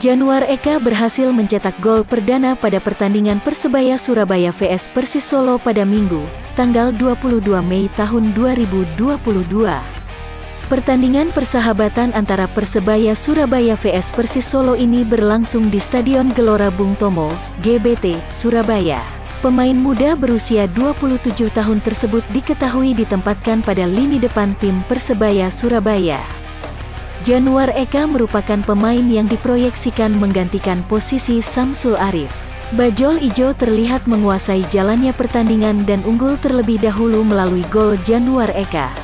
Januar Eka berhasil mencetak gol perdana pada pertandingan Persebaya Surabaya vs Persis Solo pada Minggu, tanggal 22 Mei tahun 2022. Pertandingan persahabatan antara Persebaya Surabaya vs Persis Solo ini berlangsung di Stadion Gelora Bung Tomo, GBT, Surabaya. Pemain muda berusia 27 tahun tersebut diketahui ditempatkan pada lini depan tim Persebaya Surabaya. Januar Eka merupakan pemain yang diproyeksikan menggantikan posisi Samsul Arif. Bajul Ijo terlihat menguasai jalannya pertandingan dan unggul terlebih dahulu melalui gol Januar Eka.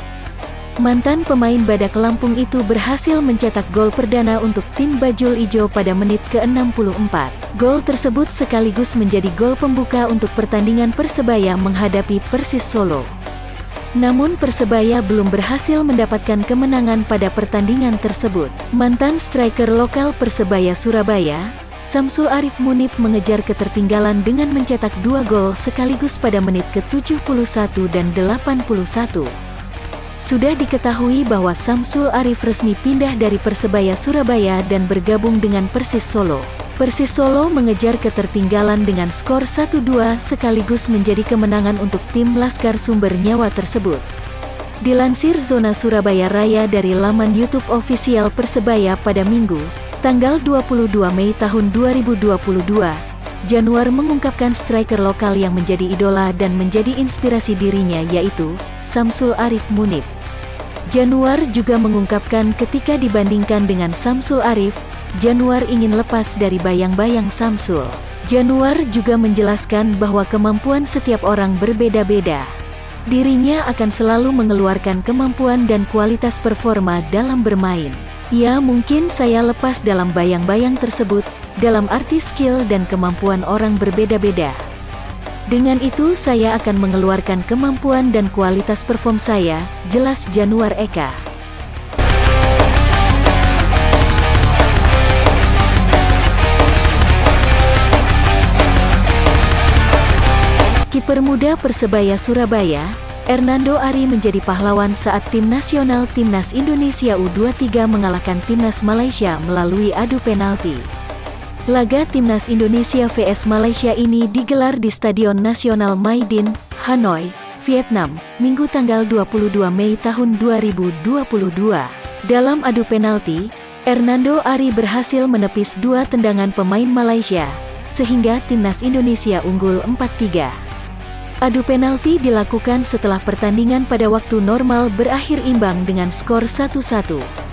Mantan pemain Badak Lampung itu berhasil mencetak gol perdana untuk tim Bajul Ijo pada menit ke-64. Gol tersebut sekaligus menjadi gol pembuka untuk pertandingan Persebaya menghadapi Persis Solo. Namun Persebaya belum berhasil mendapatkan kemenangan pada pertandingan tersebut. Mantan striker lokal Persebaya Surabaya, Samsul Arif Munib mengejar ketertinggalan dengan mencetak 2 gol sekaligus pada menit ke-71 dan 81. Sudah diketahui bahwa Samsul Arif resmi pindah dari Persebaya Surabaya dan bergabung dengan Persis Solo. Persis Solo mengejar ketertinggalan dengan skor 1-2 sekaligus menjadi kemenangan untuk tim Laskar Sumber Nyawa tersebut. Dilansir Zona Surabaya Raya dari laman YouTube official Persebaya pada Minggu, tanggal 22 Mei tahun 2022, Januar mengungkapkan striker lokal yang menjadi idola dan menjadi inspirasi dirinya yaitu Samsul Arif Munib. Januar juga mengungkapkan ketika dibandingkan dengan Samsul Arif, Januar ingin lepas dari bayang-bayang Samsul. Januar juga menjelaskan bahwa kemampuan setiap orang berbeda-beda. Dirinya akan selalu mengeluarkan kemampuan dan kualitas performa dalam bermain. Ya, mungkin saya lepas dalam bayang-bayang tersebut, dalam arti skill dan kemampuan orang berbeda-beda. Dengan itu saya akan mengeluarkan kemampuan dan kualitas perform saya, jelas Januar Eka. Kiper muda Persebaya Surabaya, Hernando Ari menjadi pahlawan saat tim nasional Timnas Indonesia U23 mengalahkan Timnas Malaysia melalui adu penalti. Laga Timnas Indonesia vs Malaysia ini digelar di Stadion Nasional Mai Dinh, Hanoi, Vietnam, Minggu tanggal 22 Mei tahun 2022. Dalam adu penalti, Hernando Ari berhasil menepis 2 tendangan pemain Malaysia, sehingga Timnas Indonesia unggul 4-3. Adu penalti dilakukan setelah pertandingan pada waktu normal berakhir imbang dengan skor 1-1.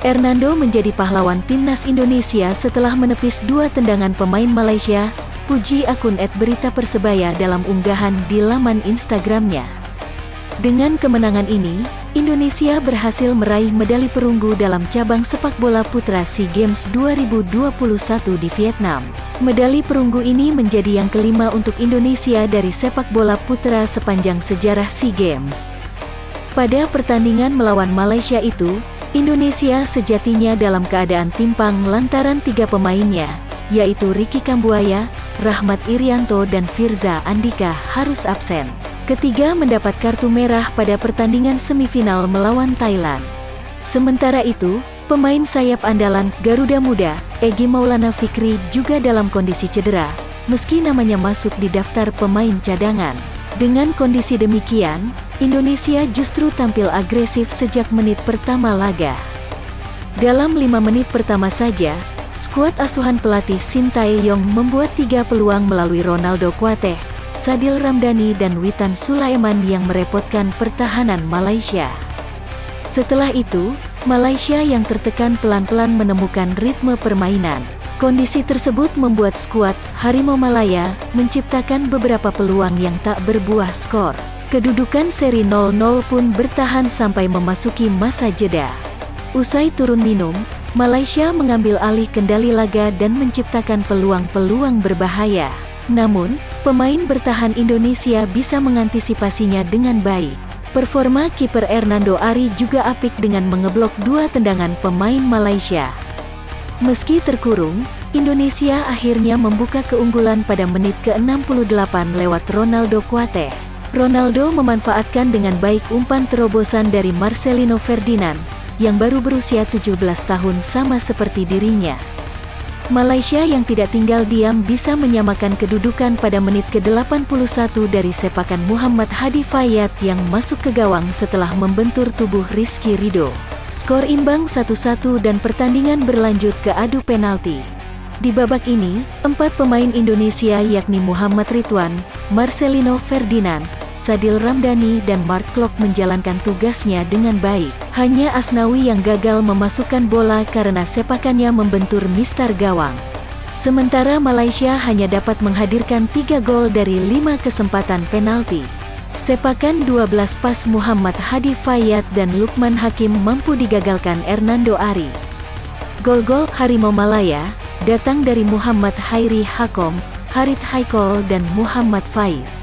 Hernando menjadi pahlawan Timnas Indonesia setelah menepis 2 tendangan pemain Malaysia, puji akun @beritapersebaya dalam unggahan di laman Instagramnya. Dengan kemenangan ini, Indonesia berhasil meraih medali perunggu dalam cabang sepak bola putra SEA Games 2021 di Vietnam. Medali perunggu ini menjadi yang kelima untuk Indonesia dari sepak bola putra sepanjang sejarah SEA Games. Pada pertandingan melawan Malaysia itu, Indonesia sejatinya dalam keadaan timpang lantaran 3 pemainnya, yaitu Ricky Kambuaya, Rahmat Irianto dan Firza Andika harus absen. Ketiga mendapat kartu merah pada pertandingan semifinal melawan Thailand. Sementara itu, pemain sayap andalan Garuda Muda, Egy Maulana Fikri juga dalam kondisi cedera, meski namanya masuk di daftar pemain cadangan. Dengan kondisi demikian, Indonesia justru tampil agresif sejak menit pertama laga. Dalam 5 menit pertama saja, skuad asuhan pelatih Shin Tae-yong membuat 3 peluang melalui Ronaldo Kuateh, Sadil Ramdhani dan Witan Sulaiman yang merepotkan pertahanan Malaysia. Setelah itu, Malaysia yang tertekan pelan-pelan menemukan ritme permainan. Kondisi tersebut membuat skuad Harimau Malaya menciptakan beberapa peluang yang tak berbuah skor. Kedudukan seri 0-0 pun bertahan sampai memasuki masa jeda. Usai turun minum, Malaysia mengambil alih kendali laga dan menciptakan peluang-peluang berbahaya. Namun, pemain bertahan Indonesia bisa mengantisipasinya dengan baik. Performa kiper Hernando Ari juga apik dengan mengeblok 2 tendangan pemain Malaysia. Meski terkurung, Indonesia akhirnya membuka keunggulan pada menit ke-68 lewat Ronaldo Kuateh. Ronaldo memanfaatkan dengan baik umpan terobosan dari Marcelino Ferdinand, yang baru berusia 17 tahun sama seperti dirinya. Malaysia yang tidak tinggal diam bisa menyamakan kedudukan pada menit ke-81 dari sepakan Muhammad Hadi Fayad yang masuk ke gawang setelah membentur tubuh Rizky Ridho. Skor imbang 1-1 dan pertandingan berlanjut ke adu penalti. Di babak ini, 4 pemain Indonesia yakni Muhammad Ridwan, Marcelino Ferdinand, Sadil Ramdhani dan Mark Klok menjalankan tugasnya dengan baik. Hanya Asnawi yang gagal memasukkan bola karena sepakannya membentur mistar gawang. Sementara Malaysia hanya dapat menghadirkan 3 gol dari 5 kesempatan penalti. Sepakan 12 pas Muhammad Hadi Fayad dan Lukman Hakim mampu digagalkan Hernando Ari. Gol-gol Harimau Malaya datang dari Muhammad Hairi Hakom, Harith Haikal dan Muhammad Faiz.